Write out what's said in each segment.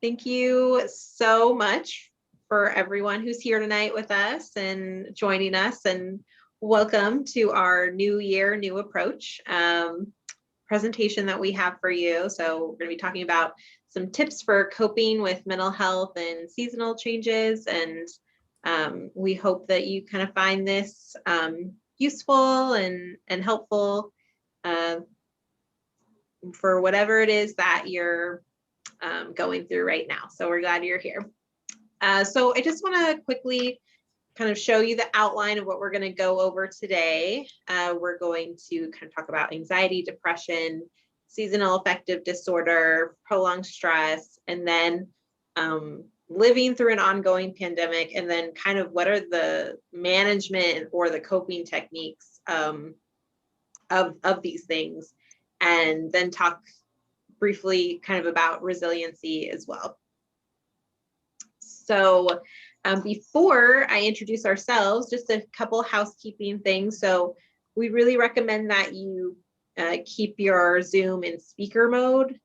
Thank you so much for everyone who's here tonight with us and joining us, and welcome to our new year, new approach presentation that we have for you. So we're going to be talking about some tips for coping with mental health and seasonal changes, and we hope that you kind of find this useful and helpful for whatever it is that you're going through right now. So we're glad you're here. So I just want to quickly kind of show you the outline of what we're going to go over today. We're going to kind of talk about anxiety, depression, seasonal affective disorder, prolonged stress, and then living through an ongoing pandemic, and then kind of what are the management or the coping techniques of these things, and then talk briefly kind of about resiliency as well. So before I introduce ourselves, just a couple housekeeping things. So we really recommend that you keep your Zoom in speaker mode,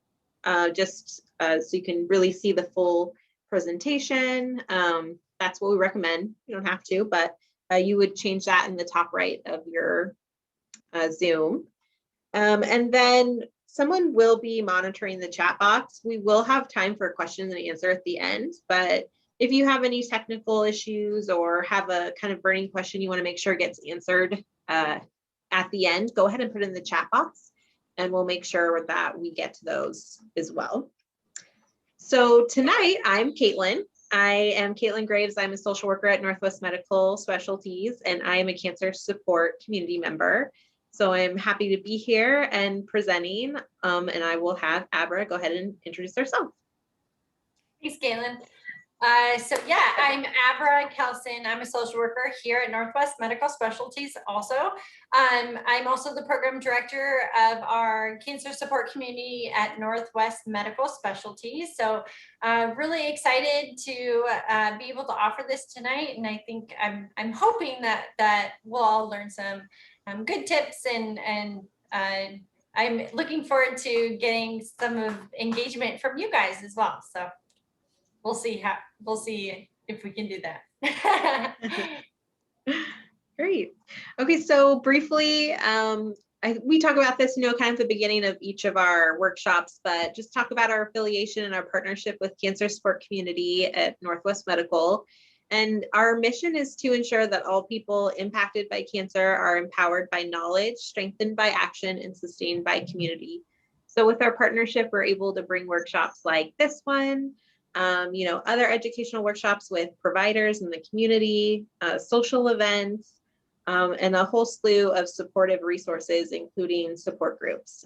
just so you can really see the full presentation. That's what we recommend. You don't have to, but you would change that in the top right of your Zoom. And then someone will be monitoring the chat box. We will have time for questions and answer at the end, but if you have any technical issues or have a kind of burning question you want to make sure gets answered at the end, go ahead and put it in the chat box, and we'll make sure that we get to those as well. So tonight, I'm Caitlin. I am Caitlin Graves. I'm a social worker at Northwest Medical Specialties, and I am a cancer support community member. So I'm happy to be here and presenting, and I will have Abra go ahead and introduce herself. Thanks, Caitlin. So yeah, I'm Abra Kelson. I'm a social worker here at Northwest Medical Specialties also. I'm also the program director of our cancer support community at Northwest Medical Specialties. So really excited to be able to offer this tonight. And I think I'm hoping that we'll all learn some good tips, and I'm looking forward to getting some of engagement from you guys as well. So we'll see if we can do that. Great. Okay, so briefly, we talk about this, kind of the beginning of each of our workshops, but just talk about our affiliation and our partnership with Cancer Support Community at Northwest Medical. And our mission is to ensure that all people impacted by cancer are empowered by knowledge, strengthened by action, and sustained by community. So with our partnership, we're able to bring workshops like this one, other educational workshops with providers in the community, social events, and a whole slew of supportive resources, including support groups.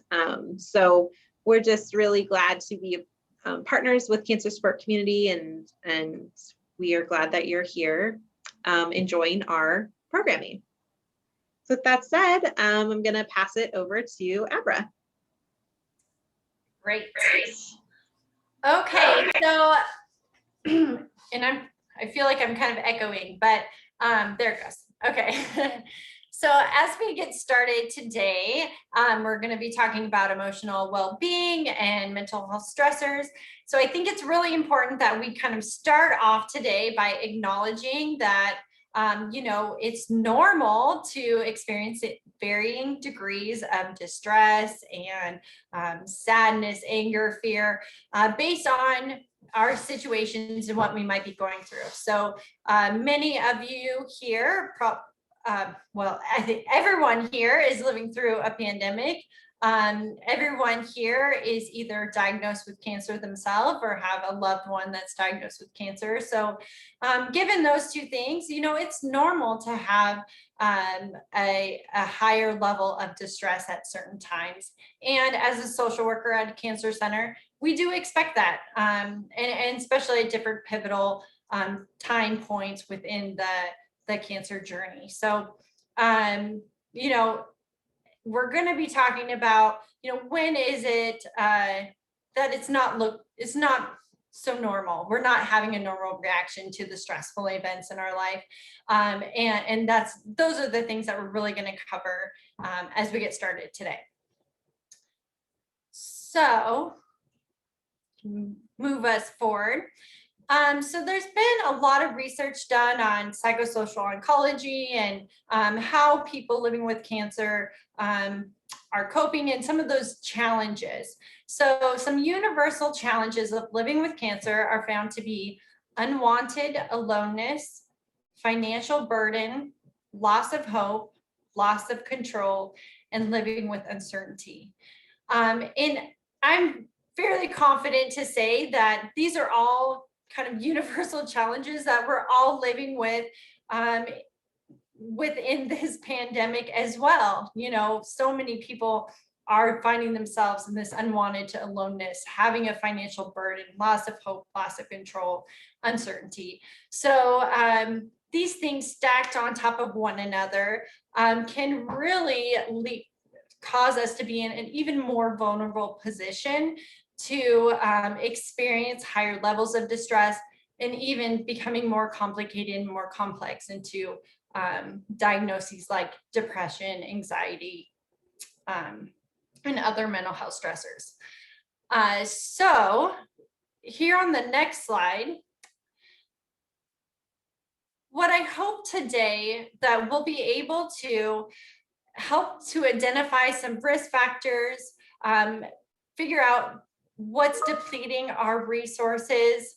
So we're just really glad to be partners with Cancer Support Community, and we are glad that you're here enjoying our programming. So with that said, I'm going to pass it over to Abra. Great. Okay, so, and I feel like I'm kind of echoing, but there it goes. Okay. So as we get started today, we're going to be talking about emotional well-being and mental health stressors. So I think it's really important that we kind of start off today by acknowledging that it's normal to experience varying degrees of distress and sadness, anger, fear, based on our situations and what we might be going through. So many of you here, I think everyone here is living through a pandemic. Everyone here is either diagnosed with cancer themselves or have a loved one that's diagnosed with cancer. So given those two things, it's normal to have a higher level of distress at certain times. And as a social worker at a cancer center, we do expect that, and especially at different pivotal time points within the cancer journey. So, we're going to be talking about, when is it that it's not so normal. We're not having a normal reaction to the stressful events in our life. And those are the things that we're really going to cover as we get started today. So move us forward. So there's been a lot of research done on psychosocial oncology and how people living with cancer are coping and some of those challenges. So some universal challenges of living with cancer are found to be unwanted aloneness, financial burden, loss of hope, loss of control, and living with uncertainty. And I'm fairly confident to say that these are all kind of universal challenges that we're all living with within this pandemic as well. You know, so many people are finding themselves in this unwanted to aloneness, having a financial burden, loss of hope, loss of control, uncertainty. So these things stacked on top of one another can really cause us to be in an even more vulnerable position to experience higher levels of distress and even becoming more complicated and more complex into diagnoses like depression, anxiety, and other mental health stressors. So here on the next slide, what I hope today that we'll be able to help to identify some risk factors, figure out what's depleting our resources,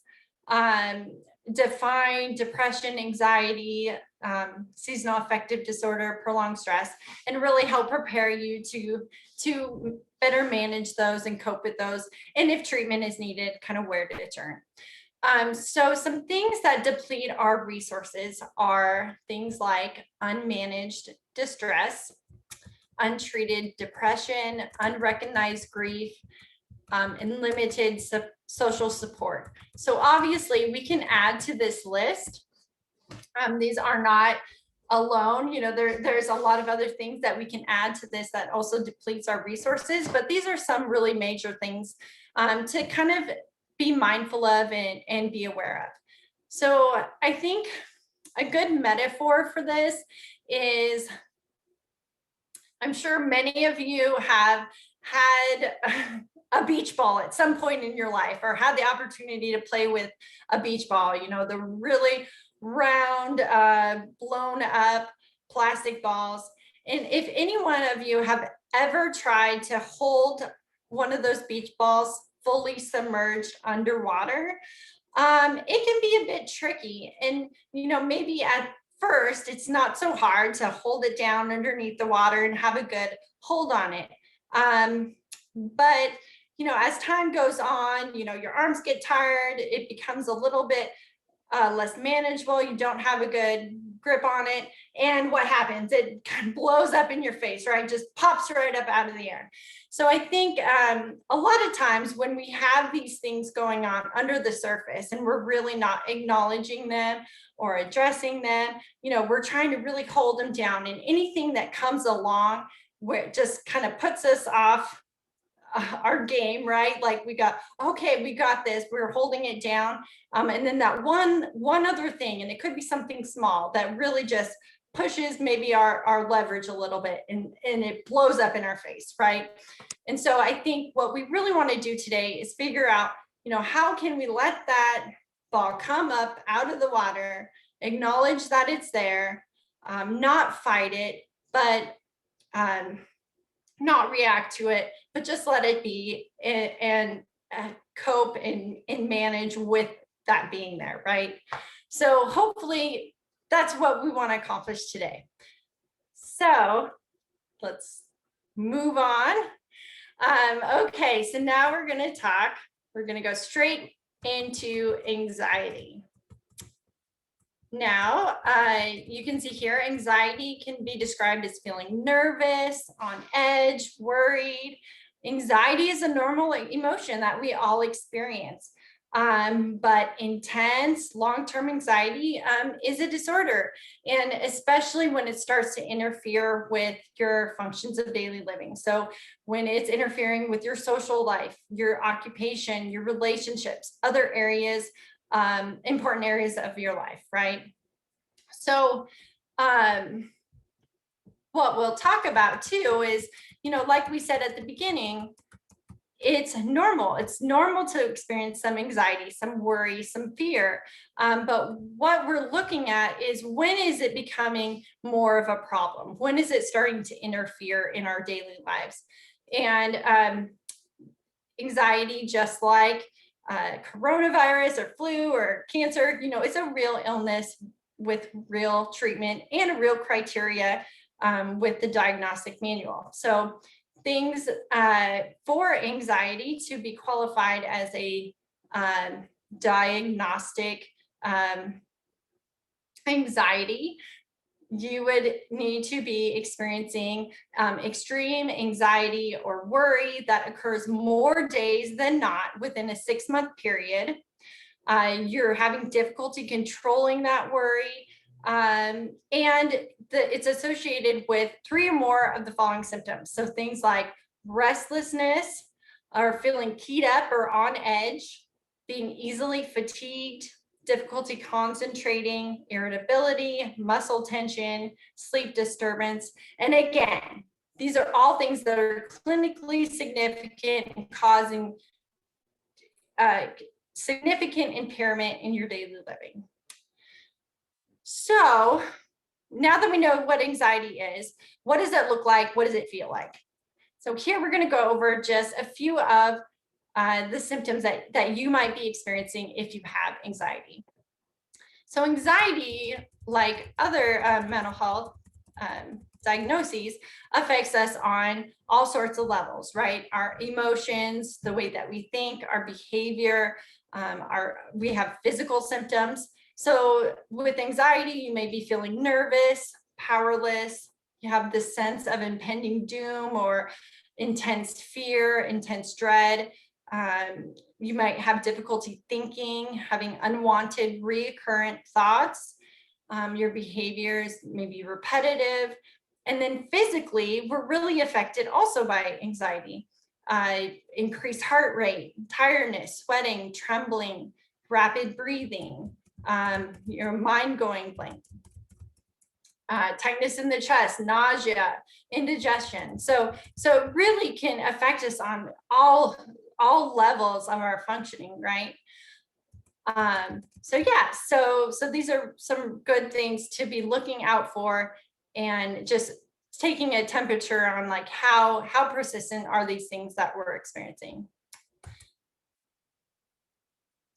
define depression, anxiety, seasonal affective disorder, prolonged stress, and really help prepare you to better manage those and cope with those. And if treatment is needed, kind of where to turn. So some things that deplete our resources are things like unmanaged distress, untreated depression, unrecognized grief, and limited social support. So obviously we can add to this list. These are not alone, you know, there's a lot of other things that we can add to this that also depletes our resources, but these are some really major things to kind of be mindful of and be aware of. So I think a good metaphor for this is, I'm sure many of you have had a beach ball at some point in your life or had the opportunity to play with a beach ball, you know, the really round, blown up plastic balls. And if any one of you have ever tried to hold one of those beach balls fully submerged underwater, it can be a bit tricky. And, you know, maybe at first it's not so hard to hold it down underneath the water and have a good hold on it. But, you know, as time goes on, you know, your arms get tired, it becomes a little bit less manageable. You don't have a good grip on it. And what happens? It kind of blows up in your face, right? Just pops right up out of the air. So I think a lot of times when we have these things going on under the surface and we're really not acknowledging them or addressing them, you know, we're trying to really hold them down, and anything that comes along where it just kind of puts us off our game, right? Like we got this, we're holding it down. And then that one other thing, and it could be something small that really just pushes maybe our leverage a little bit, and it blows up in our face, right? And so I think what we really want to do today is figure out, you know, how can we let that ball come up out of the water, acknowledge that it's there, not fight it, but not react to it, but just let it be and cope and manage with that being there, right? So hopefully that's what we want to accomplish today. So let's move on. Okay, so now we're going to go straight into anxiety. Now, you can see here, anxiety can be described as feeling nervous, on edge, worried. Anxiety is a normal emotion that we all experience, but intense long-term anxiety is a disorder, and especially when it starts to interfere with your functions of daily living. So when it's interfering with your social life, your occupation, your relationships, other areas, important areas of your life, right? So what we'll talk about too is, you know, like we said at the beginning, it's normal. It's normal to experience some anxiety, some worry, some fear. But what we're looking at is, when is it becoming more of a problem? When is it starting to interfere in our daily lives? And anxiety, just like coronavirus or flu or cancer, it's a real illness with real treatment and a real criteria with the diagnostic manual. So things for anxiety to be qualified as a diagnostic anxiety, you would need to be experiencing extreme anxiety or worry that occurs more days than not within a 6-month period. You're having difficulty controlling that worry. And it's associated with 3 or more of the following symptoms. So things like restlessness, or feeling keyed up or on edge, being easily fatigued, difficulty concentrating, irritability, muscle tension, sleep disturbance. And again, these are all things that are clinically significant and causing significant impairment in your daily living. So now that we know what anxiety is, what does it look like? What does it feel like? So here we're going to go over just a few of the symptoms that you might be experiencing if you have anxiety. So anxiety, like other mental health diagnoses, affects us on all sorts of levels, right? Our emotions, the way that we think, our behavior, we have physical symptoms. So with anxiety, you may be feeling nervous, powerless. You have this sense of impending doom or intense fear, intense dread. You might have difficulty thinking, having unwanted recurrent thoughts. Your behaviors may be repetitive. And then physically, we're really affected also by anxiety. Increased heart rate, tiredness, sweating, trembling, rapid breathing, your mind going blank, tightness in the chest, nausea, indigestion. So it really can affect us on all levels of our functioning, right? So these are some good things to be looking out for, and just taking a temperature on like how persistent are these things that we're experiencing.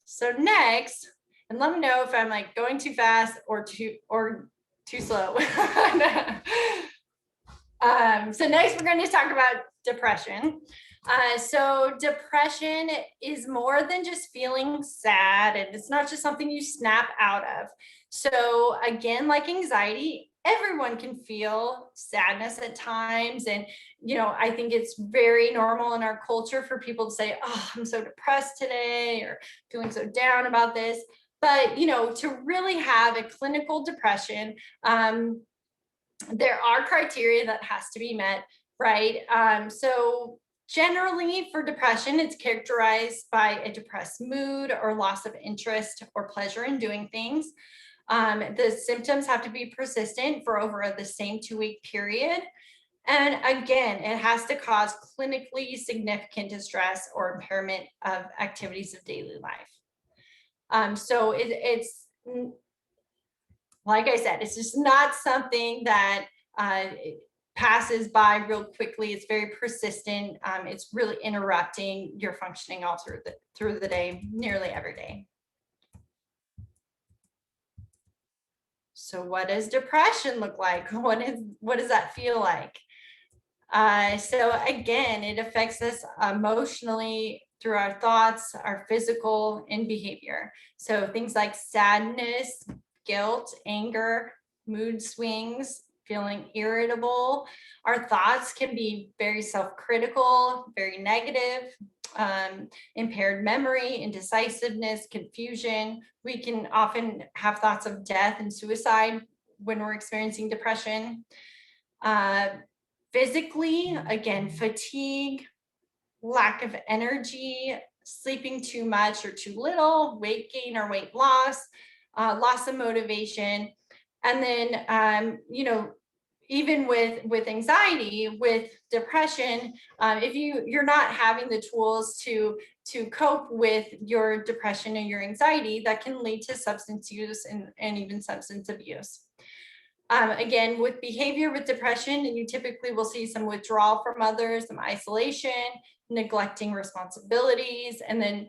So next, and let me know if I'm like going too fast or too slow. So next we're going to talk about depression. So depression is more than just feeling sad, and it's not just something you snap out of. So again, like anxiety, everyone can feel sadness at times. And, I think it's very normal in our culture for people to say, oh, I'm so depressed today, or feeling so down about this. But, to really have a clinical depression, there are criteria that has to be met, right? So generally for depression, it's characterized by a depressed mood or loss of interest or pleasure in doing things. The symptoms have to be persistent for over the same 2-week period. And again, it has to cause clinically significant distress or impairment of activities of daily life. So it's, like I said, it's just not something that passes by real quickly. It's very persistent. It's really interrupting your functioning all through the day, nearly every day. So what does depression look like? What does that feel like? So again, it affects us emotionally through our thoughts, our physical, and behavior. So things like sadness, guilt, anger, mood swings, feeling irritable. Our thoughts can be very self-critical, very negative, impaired memory, indecisiveness, confusion. We can often have thoughts of death and suicide when we're experiencing depression. Physically, again, fatigue, lack of energy, sleeping too much or too little, weight gain or weight loss, loss of motivation. And then, even with anxiety, with depression, if you're not having the tools to cope with your depression and your anxiety, that can lead to substance use and even substance abuse. Again, with behavior with depression, you typically will see some withdrawal from others, some isolation, neglecting responsibilities, and then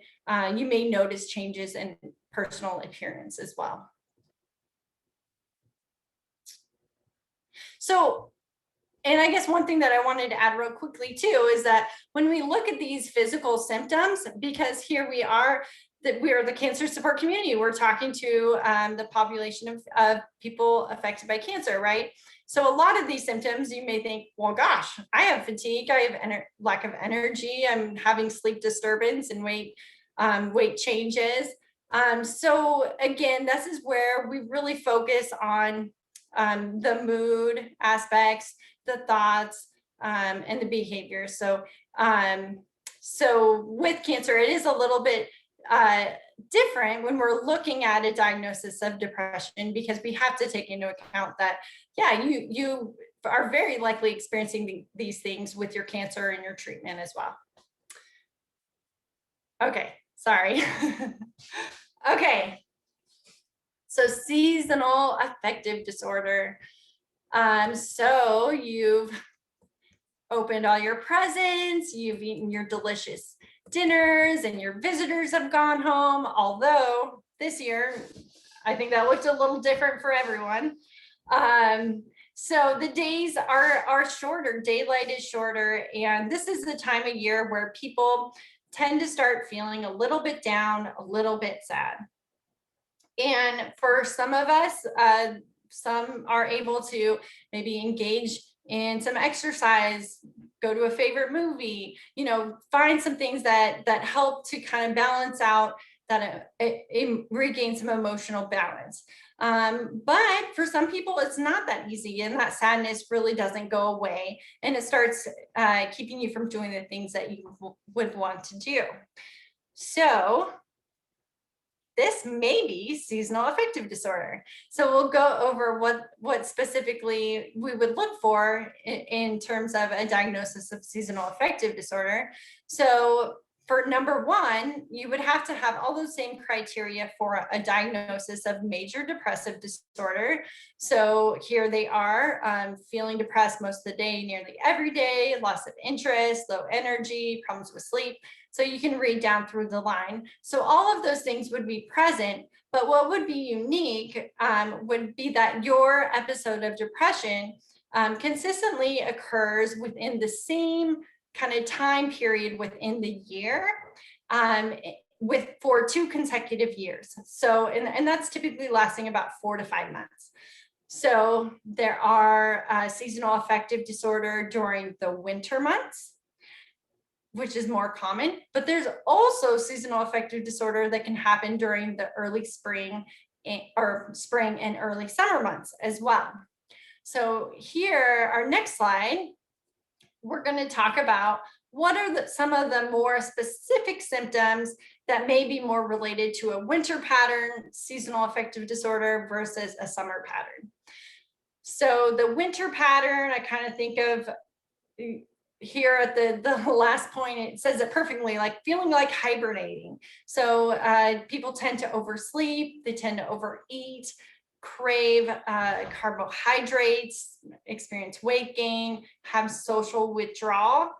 you may notice changes in personal appearance as well. So, and I guess one thing that I wanted to add real quickly too is that when we look at these physical symptoms, because here we are, that we are the cancer support community, we're talking to the population of people affected by cancer, right? So a lot of these symptoms, you may think, well, gosh, I have fatigue, I have lack of energy, I'm having sleep disturbance and weight changes. So again, this is where we really focus on the mood aspects, the thoughts, and the behavior. So with cancer, it is a little bit different when we're looking at a diagnosis of depression, because we have to take into account that, yeah, you are very likely experiencing these things with your cancer and your treatment as well. Okay, sorry. Okay, so seasonal affective disorder. So you've opened all your presents, you've eaten your delicious dinners, and your visitors have gone home. Although this year, I think that looked a little different for everyone. So the days are shorter, daylight is shorter, and this is the time of year where people tend to start feeling a little bit down, a little bit sad. And for some of us, some are able to maybe engage in some exercise, go to a favorite movie, find some things that help to kind of balance out, that it regain some emotional balance. But for some people, it's not that easy, and that sadness really doesn't go away, and it starts keeping you from doing the things that you would want to do. So this may be seasonal affective disorder. So we'll go over what specifically we would look for in terms of a diagnosis of seasonal affective disorder. So for number one, you would have to have all those same criteria for a diagnosis of major depressive disorder. So here they are, feeling depressed most of the day, nearly every day, loss of interest, low energy, problems with sleep. So you can read down through the line. So all of those things would be present, but what would be unique would be that your episode of depression consistently occurs within the same kind of time period within the year, for 2 consecutive years. So, and that's typically lasting about 4 to 5 months. So there are seasonal affective disorder during the winter months, which is more common, but there's also seasonal affective disorder that can happen during the early spring and early summer months as well. So here, our next slide, we're going to talk about what are some of the more specific symptoms that may be more related to a winter pattern, seasonal affective disorder versus a summer pattern. So the winter pattern, I kind of think of here at the last point, it says it perfectly, like feeling like hibernating. So people tend to oversleep, they tend to overeat, crave carbohydrates, experience weight gain, have social withdrawal.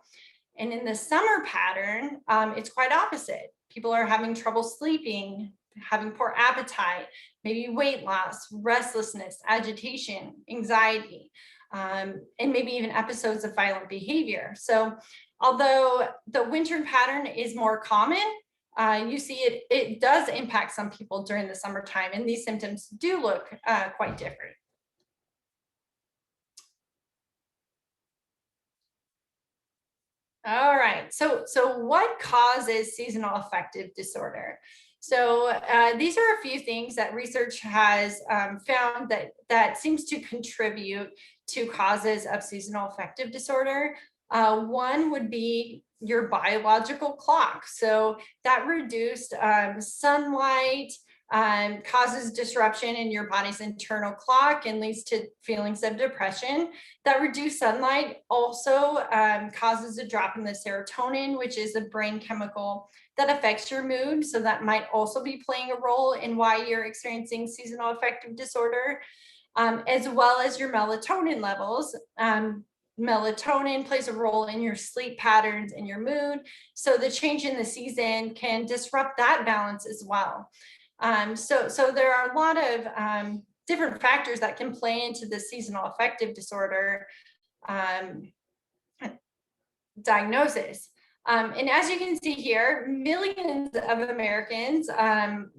And in the summer pattern, it's quite opposite. People are having trouble sleeping, having poor appetite, maybe weight loss, restlessness, agitation, anxiety, and maybe even episodes of violent behavior. So although the winter pattern is more common, you see it does impact some people during the summertime, and these symptoms do look quite different. All right, so what causes seasonal affective disorder? So these are a few things that research has found that seems to contribute to causes of seasonal affective disorder. One would be your biological clock. So that reduced sunlight, causes disruption in your body's internal clock and leads to feelings of depression. That reduced sunlight also causes a drop in the serotonin, which is a brain chemical that affects your mood. So that might also be playing a role in why you're experiencing seasonal affective disorder, as well as your melatonin levels. Melatonin plays a role in your sleep patterns and your mood. So the change in the season can disrupt that balance as well. So there are a lot of different factors that can play into the seasonal affective disorder diagnosis. And as you can see here, millions of Americans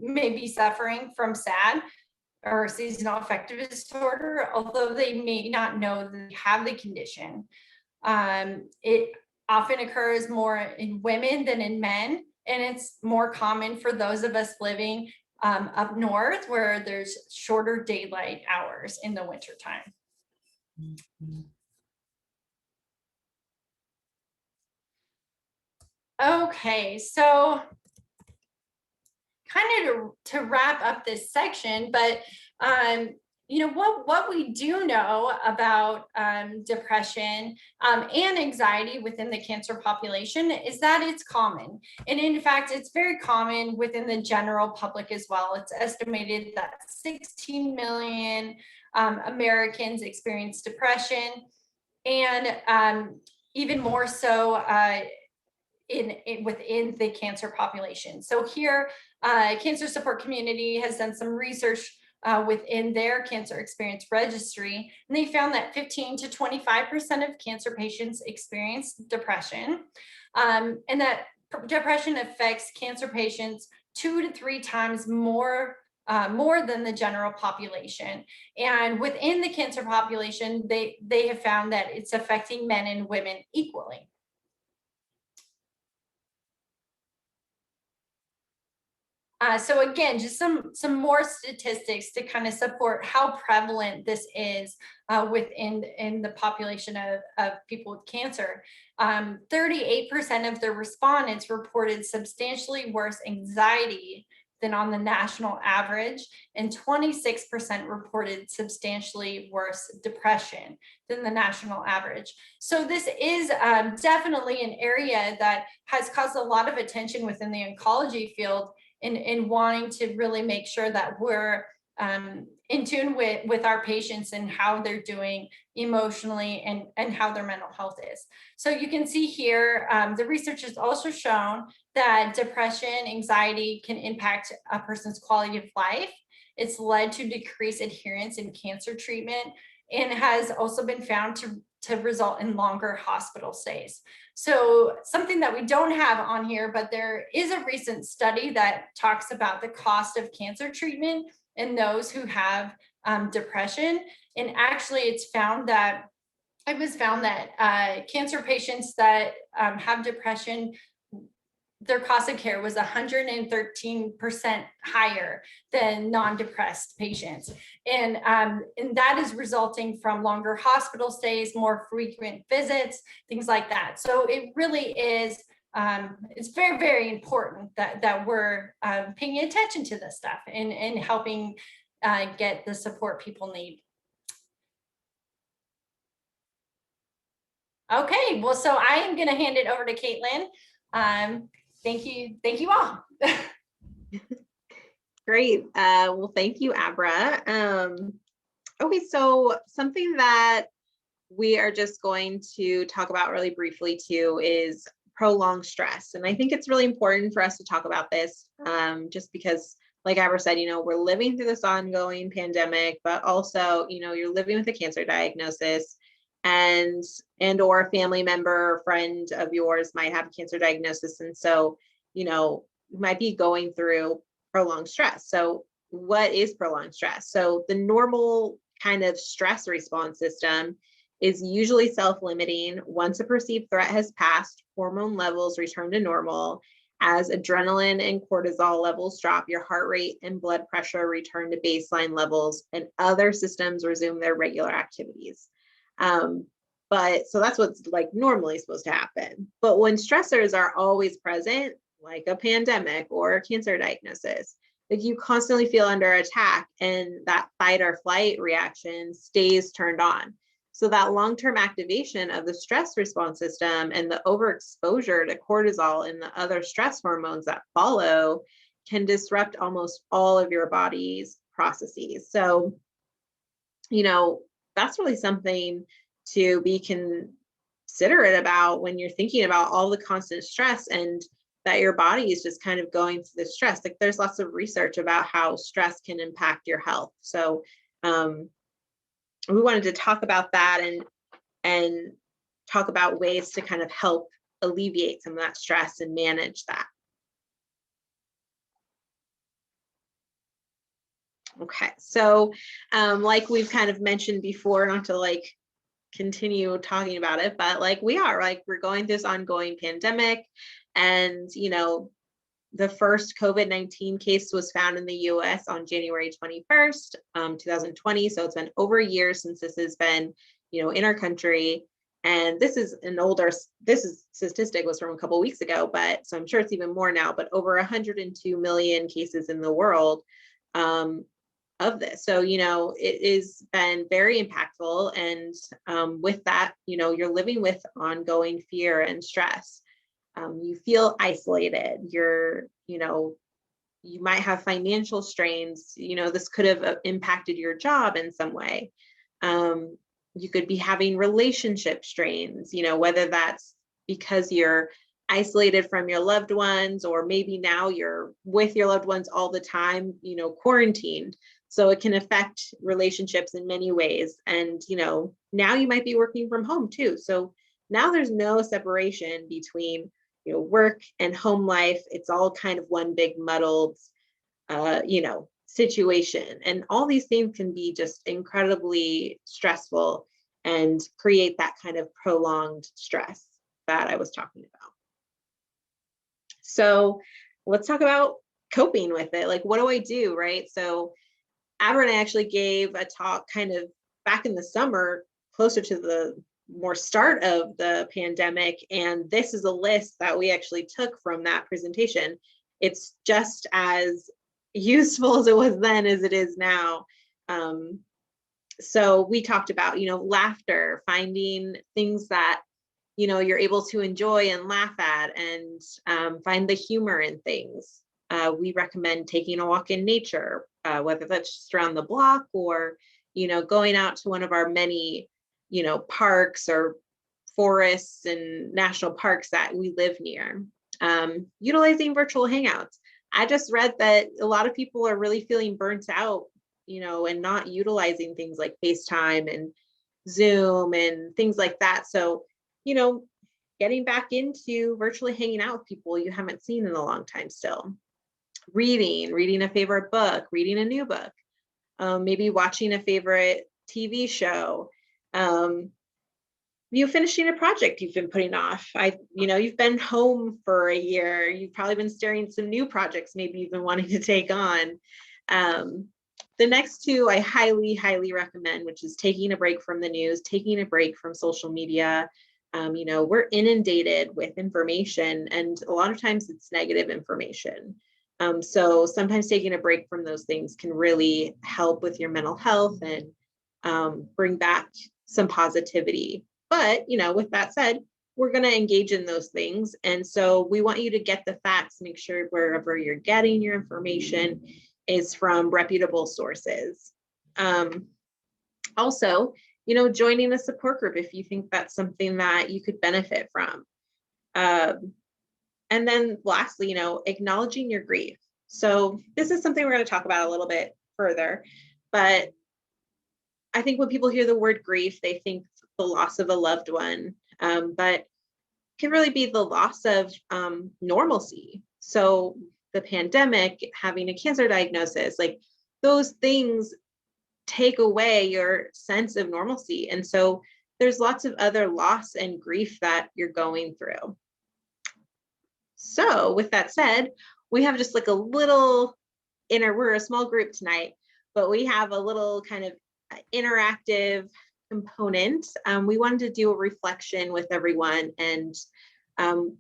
may be suffering from SAD, or seasonal affective disorder, although they may not know they have the condition. It often occurs more in women than in men, and it's more common for those of us living up north where there's shorter daylight hours in the wintertime. Okay, so kind of to wrap up this section, but you know, what we do know about depression and anxiety within the cancer population is that it's common. And in fact, it's very common within the general public as well. It's estimated that 16 million Americans experience depression, and even more so within the cancer population. So here, Cancer Support Community has done some research within their cancer experience registry, and they found that 15 to 25% of cancer patients experience depression, and that depression affects cancer patients 2 to 3 times more than the general population. And within the cancer population, they have found that it's affecting men and women equally. So again, just some more statistics to kind of support how prevalent this is within the population of people with cancer. 38% of the respondents reported substantially worse anxiety than on the national average, and 26% reported substantially worse depression than the national average. So this is definitely an area that has caused a lot of attention within the oncology field, in wanting to really make sure that we're in tune with our patients and how they're doing emotionally and how their mental health is. So you can see here, the research has also shown that depression, anxiety can impact a person's quality of life. It's led to decreased adherence in cancer treatment, and has also been found to result in longer hospital stays. So something that we don't have on here, but there is a recent study that talks about the cost of cancer treatment in those who have depression. And actually it was found that cancer patients that have depression, their cost of care was 113% higher than non-depressed patients. And that is resulting from longer hospital stays, more frequent visits, things like that. So it really is, it's very, very important that we're paying attention to this stuff and helping get the support people need. Okay, well, so I am going to hand it over to Caitlin. Thank you all. Great. Well, thank you, Abra. Okay, so something that we are just going to talk about really briefly too is prolonged stress. And I think it's really important for us to talk about this, just because, like Abra said, we're living through this ongoing pandemic, but also, you're living with a cancer diagnosis, and/or a family member or friend of yours might have a cancer diagnosis. And so, you might be going through prolonged stress. So what is prolonged stress? So the normal kind of stress response system is usually self-limiting. Once a perceived threat has passed, hormone levels return to normal. As adrenaline and cortisol levels drop, your heart rate and blood pressure return to baseline levels, and other systems resume their regular activities. But so that's what's like normally supposed to happen. But when stressors are always present, like a pandemic or a cancer diagnosis, like you constantly feel under attack, and that fight or flight reaction stays turned on. So that long-term activation of the stress response system and the overexposure to cortisol and the other stress hormones that follow can disrupt almost all of your body's processes. So, that's really something to be considerate about when you're thinking about all the constant stress and that your body is just kind of going through the stress. Like there's lots of research about how stress can impact your health. So we wanted to talk about that and talk about ways to kind of help alleviate some of that stress and manage that. Okay, so like we've kind of mentioned before, not to like continue talking about it, but like we're going through this ongoing pandemic, and the first COVID-19 case was found in the US on January 21st, 2020. So it's been over a year since this has been, in our country. And this is statistic was from a couple of weeks ago, but so I'm sure it's even more now, but over 102 million cases in the world of this. So, it has been very impactful. And with that, you're living with ongoing fear and stress. You feel isolated. You might have financial strains. This could have impacted your job in some way. You could be having relationship strains, whether that's because you're isolated from your loved ones, or maybe now you're with your loved ones all the time, quarantined. So it can affect relationships in many ways. And, now you might be working from home too. So now there's no separation between work and home life. It's all kind of one big muddled, situation. And all these things can be just incredibly stressful and create that kind of prolonged stress that I was talking about. So let's talk about coping with it. Like, what do I do, right? So Amber and I actually gave a talk kind of back in the summer, closer to the more start of the pandemic. And this is a list that we actually took from that presentation. It's just as useful as it was then as it is now. So we talked about, laughter, finding things that, you're able to enjoy and laugh at, and find the humor in things. We recommend taking a walk in nature, whether that's just around the block or, going out to one of our many parks or forests and national parks that we live near. Utilizing virtual hangouts. I just read that a lot of people are really feeling burnt out, and not utilizing things like FaceTime and Zoom and things like that. So, getting back into virtually hanging out with people you haven't seen in a long time still. Reading a favorite book, reading a new book, maybe watching a favorite TV show, finishing a project you've been putting off. You've been home for a year. You've probably been staring at some new projects, maybe you've been wanting to take on. The next two I highly, highly recommend, which is taking a break from the news, taking a break from social media. We're inundated with information, and a lot of times it's negative information. So sometimes taking a break from those things can really help with your mental health and bring back some positivity. But, with that said, we're going to engage in those things. And so we want you to get the facts, make sure wherever you're getting your information is from reputable sources. Also, joining a support group if you think that's something that you could benefit from. And then lastly, acknowledging your grief. So this is something we're going to talk about a little bit further, but I think when people hear the word grief, they think the loss of a loved one, but it can really be the loss of normalcy. So the pandemic, having a cancer diagnosis, like those things take away your sense of normalcy. And so there's lots of other loss and grief that you're going through. So with that said, we have just like a little we're a small group tonight, but we have a little kind of interactive component. We wanted to do a reflection with everyone, and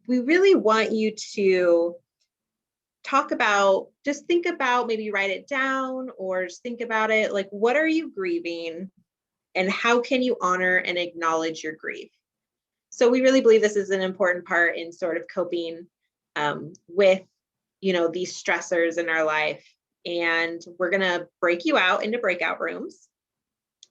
we really want you to talk about, just think about, maybe write it down or just think about it. Like, what are you grieving and how can you honor and acknowledge your grief? So we really believe this is an important part in sort of coping with, these stressors in our life. And we're going to break you out into breakout rooms.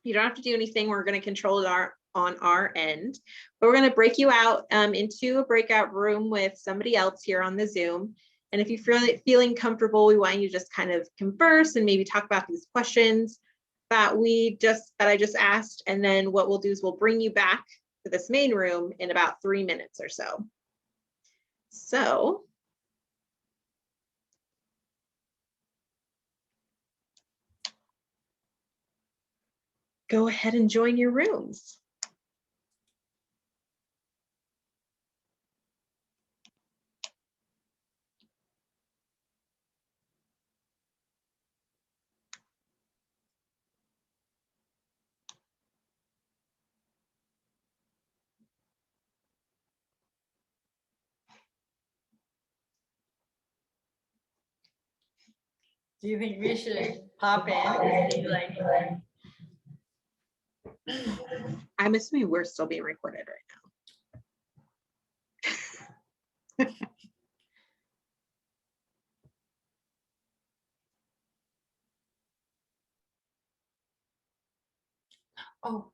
You don't have to do anything. We're going to control it on our end, but we're going to break you out into a breakout room with somebody else here on the Zoom. And if you're feeling comfortable, we want you to just kind of converse and maybe talk about these questions that I just asked. And then what we'll do is we'll bring you back to this main room in about 3 minutes or so. So go ahead and join your rooms. Do you think we should pop in and see like I'm assuming we're still being recorded right now. oh,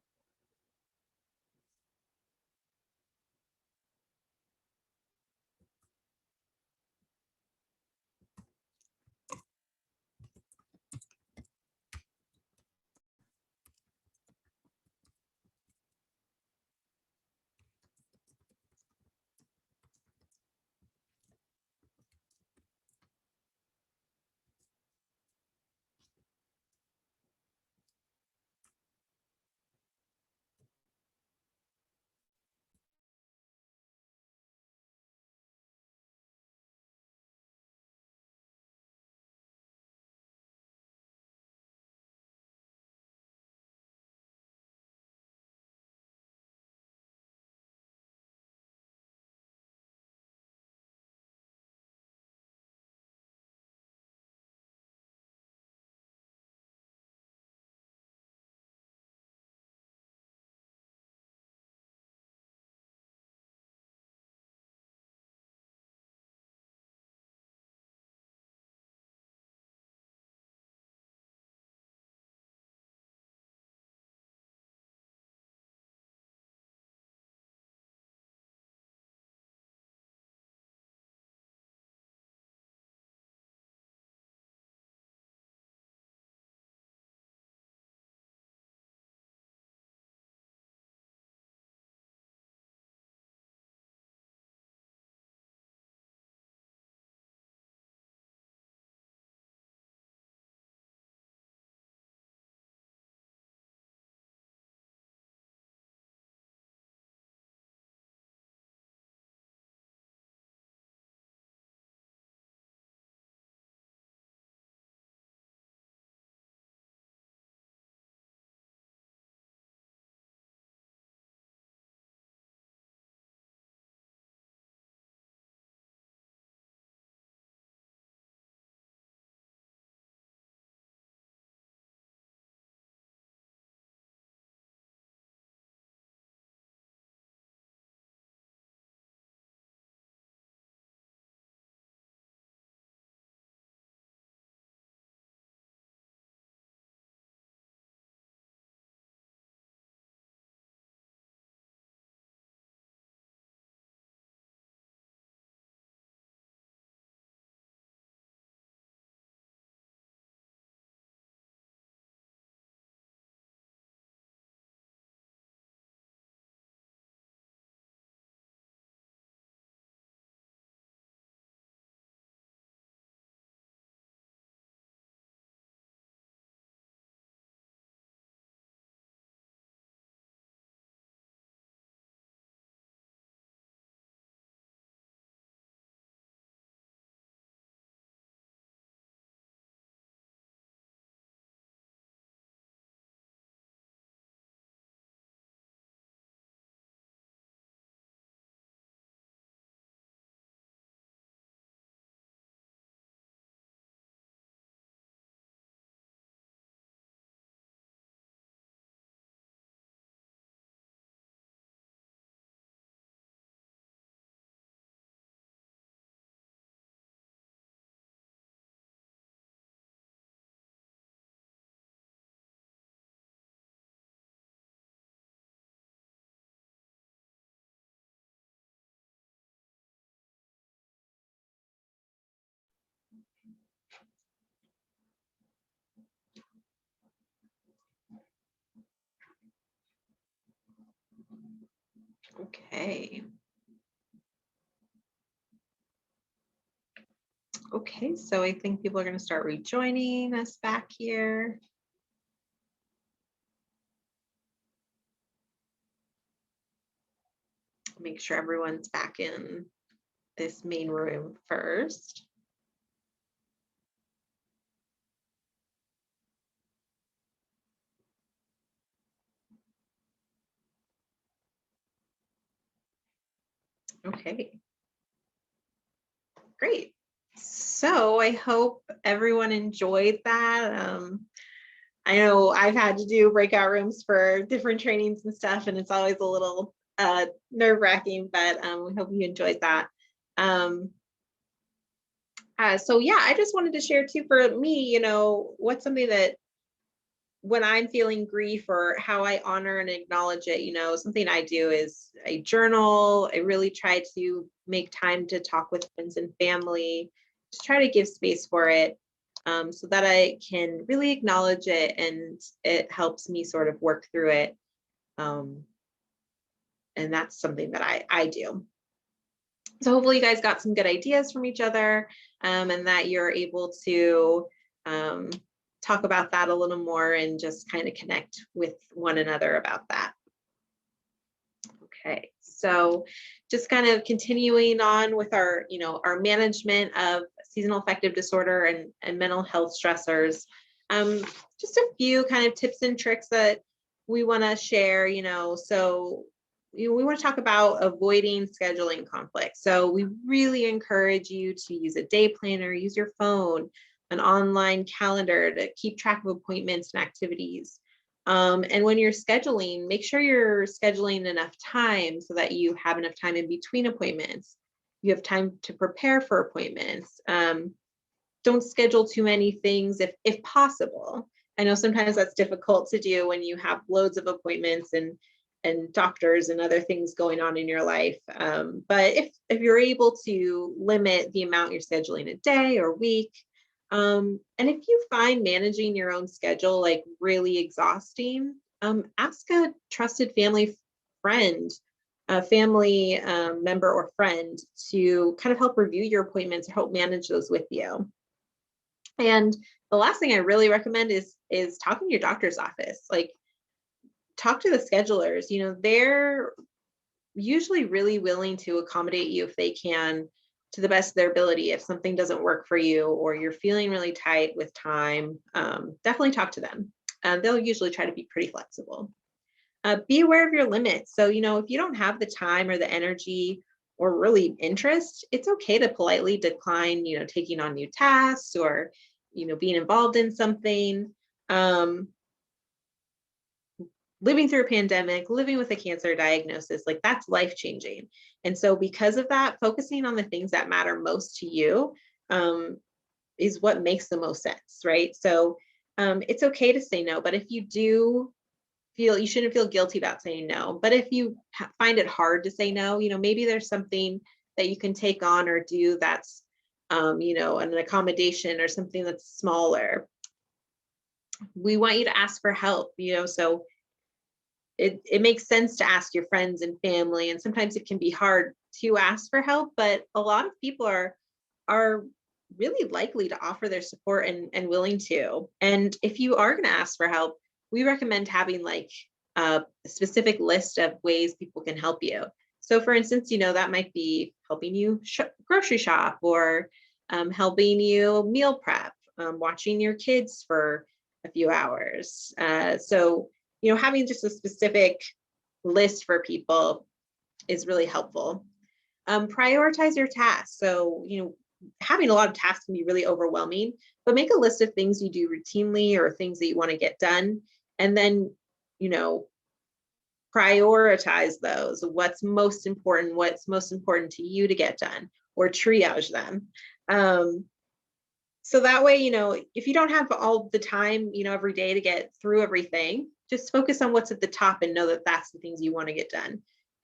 Okay. Okay, so I think people are going to start rejoining us back here. Make sure everyone's back in this main room first. Okay, great. So I hope everyone enjoyed that. I know I've had to do breakout rooms for different trainings and stuff, and it's always a little nerve-wracking, but we hope you enjoyed that. So yeah, I just wanted to share too, for me, what's something that when I'm feeling grief or how I honor and acknowledge it, something I do is I journal. I really try to make time to talk with friends and family, just try to give space for it, so that I can really acknowledge it, and it helps me sort of work through it. And that's something that I do. So hopefully you guys got some good ideas from each other, and that you're able to talk about that a little more and just kind of connect with one another about that. Okay, so just kind of continuing on with our management of seasonal affective disorder and mental health stressors. Just a few kind of tips and tricks that we want to share. So we want to talk about avoiding scheduling conflicts. So we really encourage you to use a day planner, use your phone, an online calendar to keep track of appointments and activities. And when you're scheduling, make sure you're scheduling enough time so that you have enough time in between appointments. You have time to prepare for appointments. Don't schedule too many things if possible. I know sometimes that's difficult to do when you have loads of appointments and doctors and other things going on in your life. But if you're able to limit the amount you're scheduling a day or week, and if you find managing your own schedule like really exhausting, ask a trusted family friend, a family member or friend to kind of help review your appointments or help manage those with you. And the last thing I really recommend is talking to your doctor's office. Like, talk to the schedulers. They're usually really willing to accommodate you if they can, to the best of their ability. If something doesn't work for you or you're feeling really tight with time, definitely talk to them. They'll usually try to be pretty flexible. Be aware of your limits. So, if you don't have the time or the energy or really interest, it's okay to politely decline, taking on new tasks or, being involved in something. Living through a pandemic, living with a cancer diagnosis, like that's life changing. And so because of that, focusing on the things that matter most to you is what makes the most sense, right? So it's okay to say no, but if you do feel, you shouldn't feel guilty about saying no. But if you find it hard to say no, maybe there's something that you can take on or do that's, an accommodation or something that's smaller. We want you to ask for help, so it makes sense to ask your friends and family, and sometimes it can be hard to ask for help, but a lot of people are really likely to offer their support and willing to. And if you are going to ask for help, we recommend having like a specific list of ways people can help you. So for instance, that might be helping you grocery shop, or helping you meal prep, watching your kids for a few hours. So having just a specific list for people is really helpful. Prioritize your tasks. So, having a lot of tasks can be really overwhelming, but make a list of things you do routinely or things that you want to get done. And then, prioritize those. What's most important to you to get done, or triage them. So that way, if you don't have all the time, every day to get through everything, just focus on what's at the top and know that that's the things you want to get done.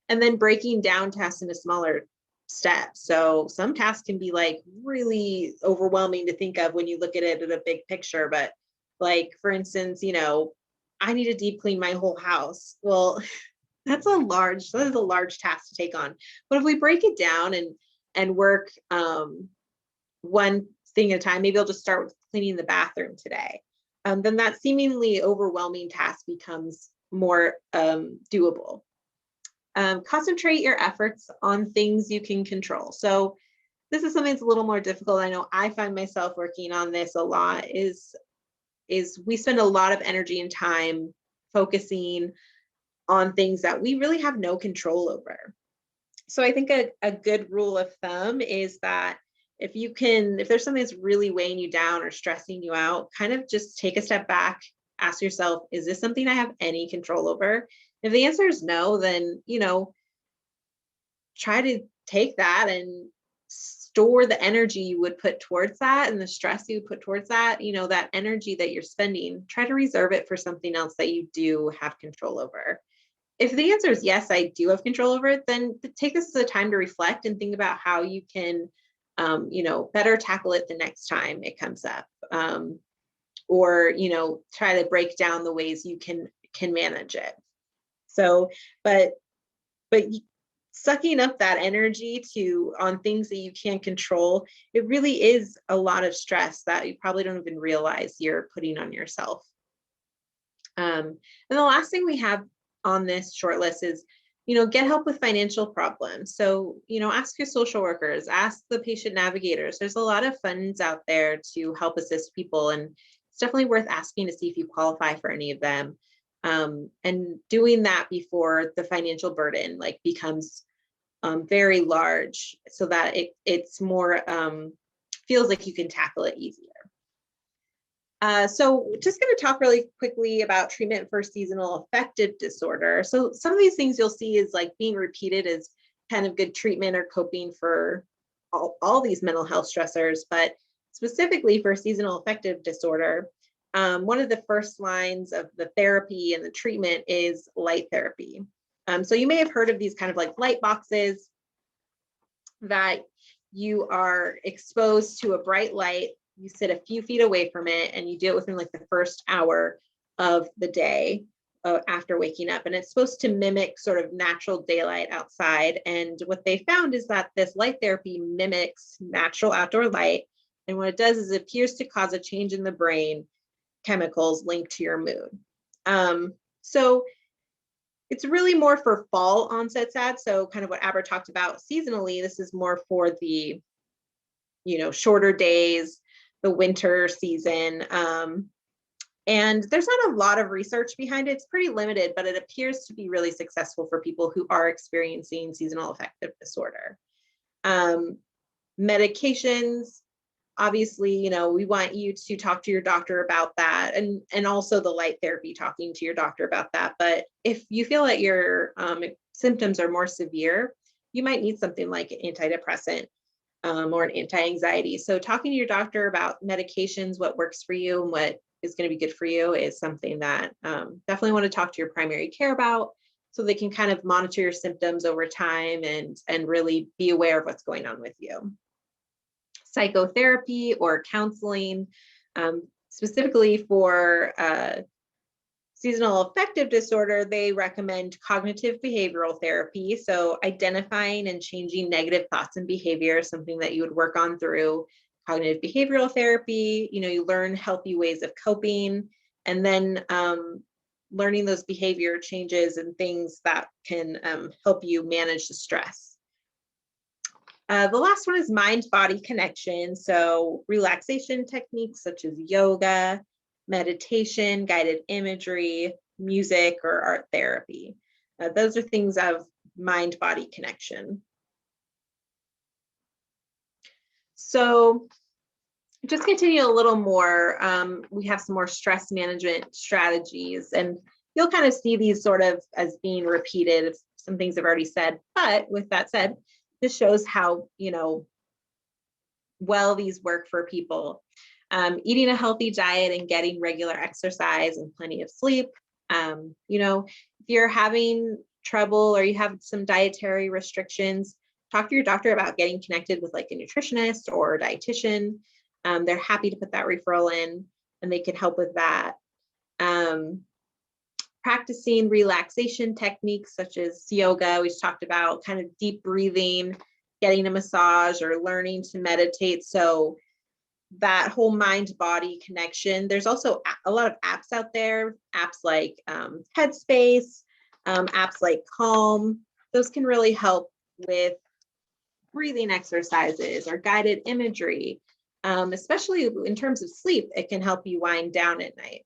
And then breaking down tasks into smaller steps. So some tasks can be like really overwhelming to think of when you look at it in a big picture. But like, for instance, I need to deep clean my whole house. Well, that is a large task to take on. But if we break it down and work one thing at a time, maybe I'll just start with cleaning the bathroom today. Then that seemingly overwhelming task becomes more doable. Concentrate your efforts on things you can control. So this is something that's a little more difficult. I know I find myself working on this a lot, is we spend a lot of energy and time focusing on things that we really have no control over. So I think a good rule of thumb is that if there's something that's really weighing you down or stressing you out, kind of just take a step back, ask yourself, is this something I have any control over? If the answer is no, then, try to take that and store the energy you would put towards that and the stress you put towards that, that energy that you're spending, try to reserve it for something else that you do have control over. If the answer is yes, I do have control over it, then take this as a time to reflect and think about how you can, better tackle it the next time it comes up. Or, try to break down the ways you can manage it. So, but sucking up that energy on things that you can't control, it really is a lot of stress that you probably don't even realize you're putting on yourself. And the last thing we have on this short list is, get help with financial problems. So, ask your social workers, ask the patient navigators. There's a lot of funds out there to help assist people, and it's definitely worth asking to see if you qualify for any of them. And doing that before the financial burden becomes very large, so that it's more feels like you can tackle it easier. So just going to talk really quickly about treatment for seasonal affective disorder. So some of these things you'll see is being repeated as kind of good treatment or coping for all these mental health stressors, but specifically for seasonal affective disorder, one of the first lines of the therapy and the treatment is light therapy. So you may have heard of these kind of light boxes that you are exposed to a bright light. You sit a few feet away from it and you do it within the first hour of the day after waking up. And it's supposed to mimic sort of natural daylight outside. And what they found is that this light therapy mimics natural outdoor light. And what it does is it appears to cause a change in the brain chemicals linked to your mood. So it's really more for fall onset SAD. So kind of what Aber talked about seasonally, this is more for the, shorter days, the winter season. And there's not a lot of research behind it. It's pretty limited, but it appears to be really successful for people who are experiencing seasonal affective disorder. Medications, obviously, we want you to talk to your doctor about that, and also the light therapy, talking to your doctor about that. But if you feel that your symptoms are more severe, you might need something like an antidepressant or an anti-anxiety. So talking to your doctor about medications, what works for you and what is going to be good for you, is something that definitely want to talk to your primary care about, so they can kind of monitor your symptoms over time and really be aware of what's going on with you. Psychotherapy or counseling, specifically for seasonal affective disorder, they recommend cognitive behavioral therapy. So identifying and changing negative thoughts and behavior is something that you would work on through cognitive behavioral therapy. You learn healthy ways of coping, and then learning those behavior changes and things that can help you manage the stress. The last one is mind-body connection. So relaxation techniques such as yoga, meditation, guided imagery, music, or art therapy. Those are things of mind-body connection. So just continue a little more. We have some more stress management strategies, and you'll kind of see these sort of as being repeated. Some things I've already said, but with that said, this shows how, well these work for people. Eating a healthy diet and getting regular exercise and plenty of sleep. If you're having trouble or you have some dietary restrictions, talk to your doctor about getting connected with a nutritionist or a dietitian. They're happy to put that referral in, and they can help with that. practicing relaxation techniques such as yoga, we talked about kind of deep breathing, getting a massage, or learning to meditate. So that whole mind-body connection. There's also a lot of apps out there, apps like Headspace, apps like Calm. Those can really help with breathing exercises or guided imagery, especially in terms of sleep. It can help you wind down at night.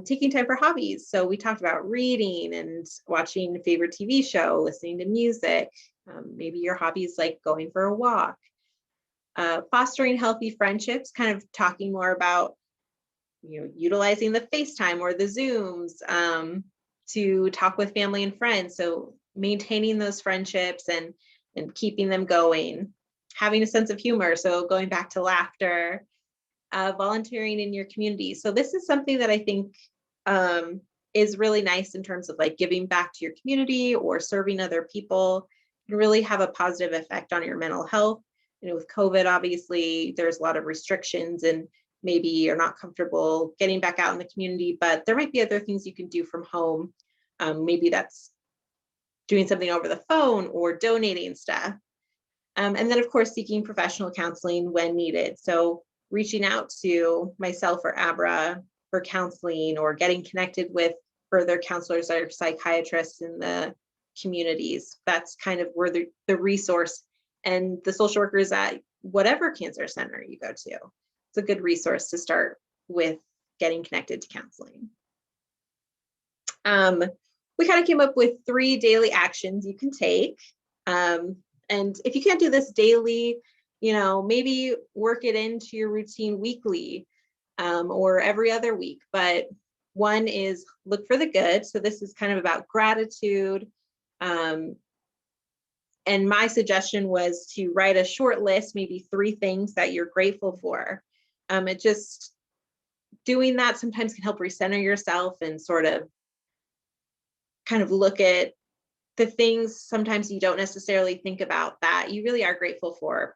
Taking time for hobbies. So we talked about reading and watching a favorite TV show, listening to music. Maybe your hobby is like going for a walk. Fostering healthy friendships, kind of talking more about, utilizing the FaceTime or the Zooms to talk with family and friends. So maintaining those friendships and keeping them going. Having a sense of humor. So going back to laughter. Volunteering in your community. So this is something that I think is really nice in terms of like giving back to your community or serving other people. It can really have a positive effect on your mental health. With COVID, obviously, there's a lot of restrictions and maybe you're not comfortable getting back out in the community, but there might be other things you can do from home. Maybe that's doing something over the phone or donating stuff. And then, of course, seeking professional counseling when needed. So reaching out to myself or Abra for counseling or getting connected with further counselors or psychiatrists in the communities. That's kind of where the resource and the social workers at whatever cancer center you go to. It's a good resource to start with getting connected to counseling. We kind of came up with 3 daily actions you can take. And if you can't do this daily, maybe work it into your routine weekly or every other week. But one is look for the good. So this is kind of about gratitude. And my suggestion was to write a short list, maybe 3 things that you're grateful for. It just doing that sometimes can help recenter yourself and sort of kind of look at the things sometimes you don't necessarily think about that you really are grateful for.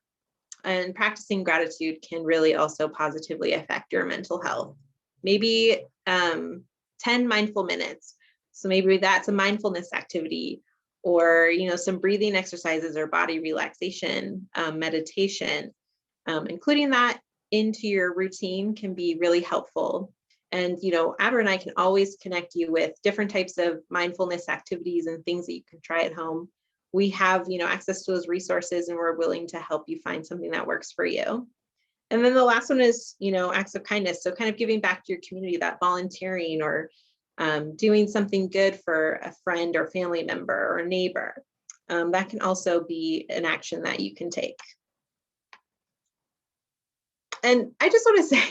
And practicing gratitude can really also positively affect your mental health. Maybe 10 mindful minutes. So maybe that's a mindfulness activity or, some breathing exercises or body relaxation, meditation. Including that into your routine can be really helpful. And, Abra and I can always connect you with different types of mindfulness activities and things that you can try at home. We have, access to those resources and we're willing to help you find something that works for you. And then the last one is, acts of kindness. So kind of giving back to your community, that volunteering or doing something good for a friend or family member or a neighbor. That can also be an action that you can take. And I just want to say,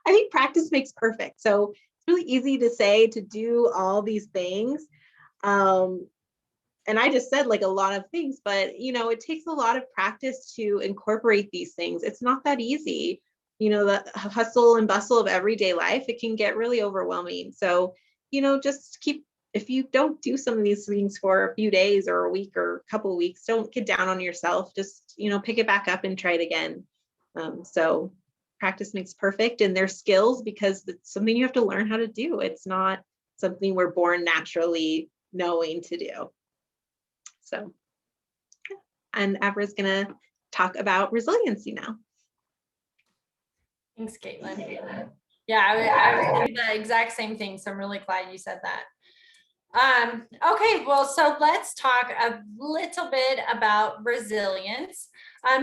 I think practice makes perfect. So it's really easy to say to do all these things. And I just said like a lot of things, but it takes a lot of practice to incorporate these things. It's not that easy. The hustle and bustle of everyday life, it can get really overwhelming. So, just if you don't do some of these things for a few days or a week or a couple of weeks, don't get down on yourself. Just, pick it back up and try it again. So practice makes perfect, and they're skills because it's something you have to learn how to do. It's not something we're born naturally knowing to do. So, and Abra's gonna talk about resiliency now. Thanks, Caitlin. Yeah, I was thinking the exact same thing. So I'm really glad you said that. Okay, well, so let's talk a little bit about resilience.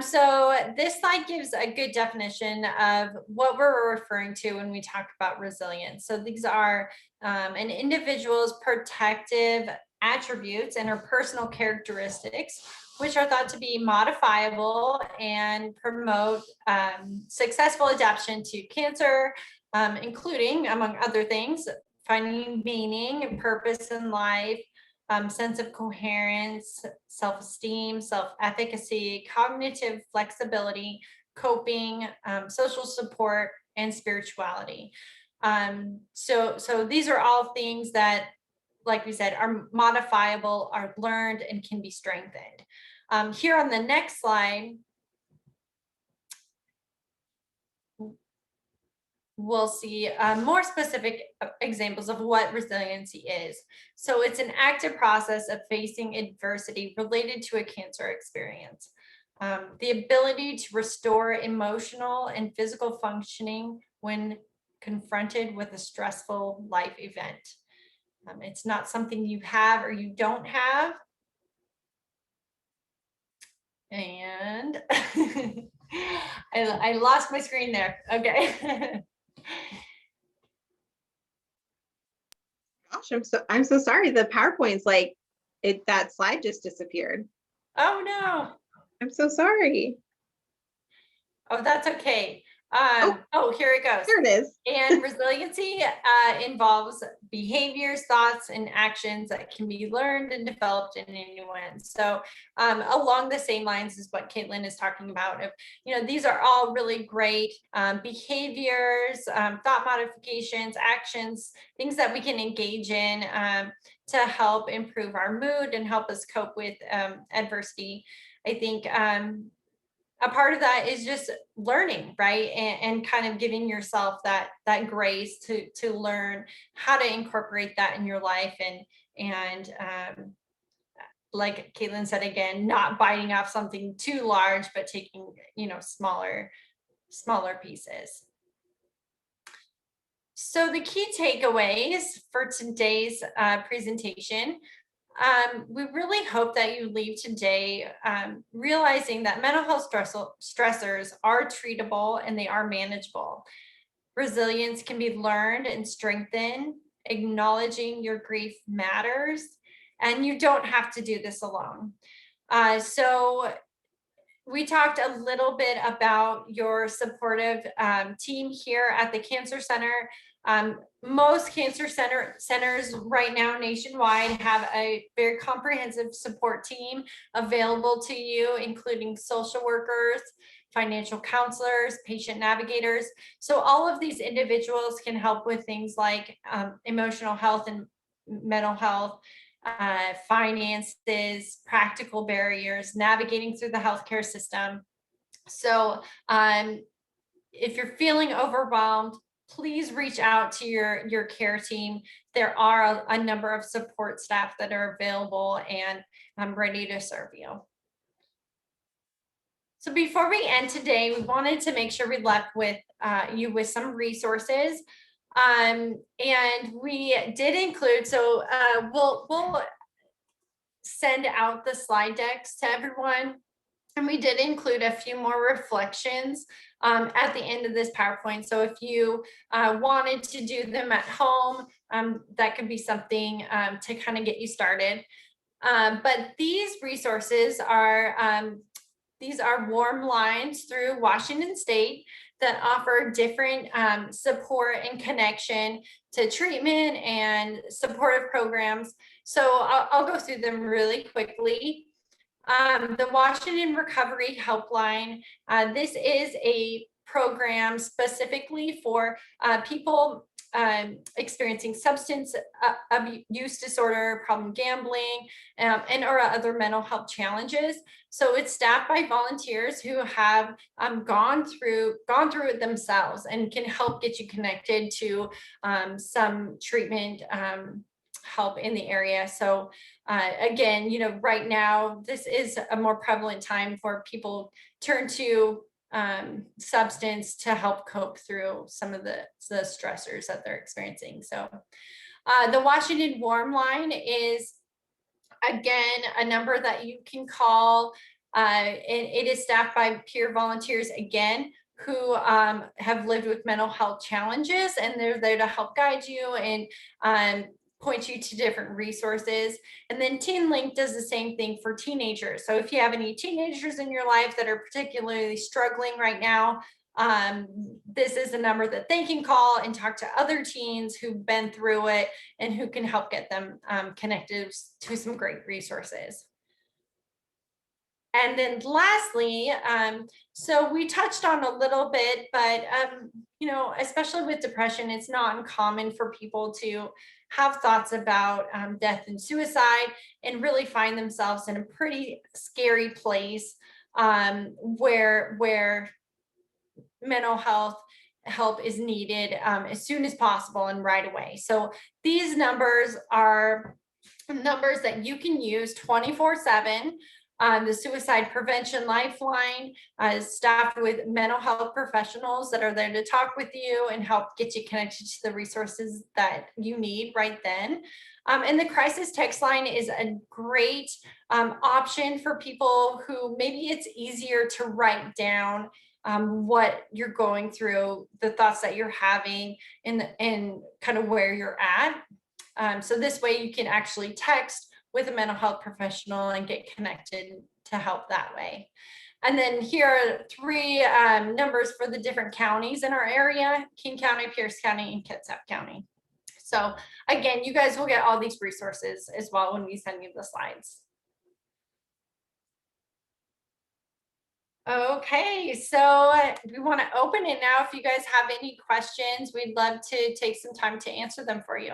So this slide gives a good definition of what we're referring to when we talk about resilience. So these are an individual's protective attributes and her personal characteristics, which are thought to be modifiable and promote successful adaptation to cancer, including, among other things, finding meaning and purpose in life, sense of coherence, self-esteem, self-efficacy, cognitive flexibility, coping, social support, and spirituality. So these are all things that, like we said, are modifiable, are learned, and can be strengthened. Here on the next slide, we'll see more specific examples of what resiliency is. So it's an active process of facing adversity related to a cancer experience. The ability to restore emotional and physical functioning when confronted with a stressful life event. It's not something you have or you don't have. And I lost my screen there. Okay. Gosh, I'm so sorry. The PowerPoint's like that slide just disappeared. Oh no. I'm so sorry. Oh, that's okay. Oh, Here it goes. there it is. And resiliency involves behaviors, thoughts, and actions that can be learned and developed in anyone. So along the same lines as what Caitlin is talking about, these are all really great behaviors, thought modifications, actions, things that we can engage in to help improve our mood and help us cope with adversity. I think a part of that is just learning, right? And kind of giving yourself that grace to learn how to incorporate that in your life, and like Caitlin said again, not biting off something too large, but taking smaller pieces. So the key takeaways for today's presentation. We really hope that you leave today realizing that mental health stressors are treatable and they are manageable. Resilience can be learned and strengthened. Acknowledging your grief matters, and you don't have to do this alone. So we talked a little bit about your supportive team here at the Cancer Center. Most cancer centers right now nationwide have a very comprehensive support team available to you, including social workers, financial counselors, patient navigators. So all of these individuals can help with things like emotional health and mental health, finances, practical barriers, navigating through the healthcare system. So if you're feeling overwhelmed, please reach out to your care team. There are a number of support staff that are available and I'm ready to serve you. So before we end today, we wanted to make sure we left with you with some resources. And we did include, so we'll send out the slide decks to everyone. And we did include a few more reflections at the end of this PowerPoint. So if you wanted to do them at home, that could be something to kind of get you started. But these resources are warm lines through Washington State that offer different support and connection to treatment and supportive programs. So I'll go through them really quickly. The Washington Recovery Helpline. This is a program specifically for people experiencing substance abuse disorder, problem gambling, and or other mental health challenges. So it's staffed by volunteers who have gone through it themselves and can help get you connected to some treatment help in the area. So again, right now, this is a more prevalent time for people turn to substance to help cope through some of the stressors that they're experiencing. So the Washington Warm Line is, again, a number that you can call. And it is staffed by peer volunteers, again, who have lived with mental health challenges, and they're there to help guide you and point you to different resources. And then Teen Link does the same thing for teenagers. So if you have any teenagers in your life that are particularly struggling right now, this is a number that they can call and talk to other teens who've been through it and who can help get them connected to some great resources. And then lastly, so we touched on a little bit, but especially with depression, it's not uncommon for people to have thoughts about death and suicide and really find themselves in a pretty scary place where mental health help is needed as soon as possible and right away. So these numbers are numbers that you can use 24/7. The Suicide Prevention Lifeline is staffed with mental health professionals that are there to talk with you and help get you connected to the resources that you need right then. And the crisis text line is a great option for people who maybe it's easier to write down what you're going through, the thoughts that you're having, and kind of where you're at. So this way you can actually text with a mental health professional and get connected to help that way. And then here are 3 numbers for the different counties in our area: King County, Pierce County, and Kitsap County. So again, you guys will get all these resources as well when we send you the slides. Okay, so we want to open it now. If you guys have any questions, we'd love to take some time to answer them for you.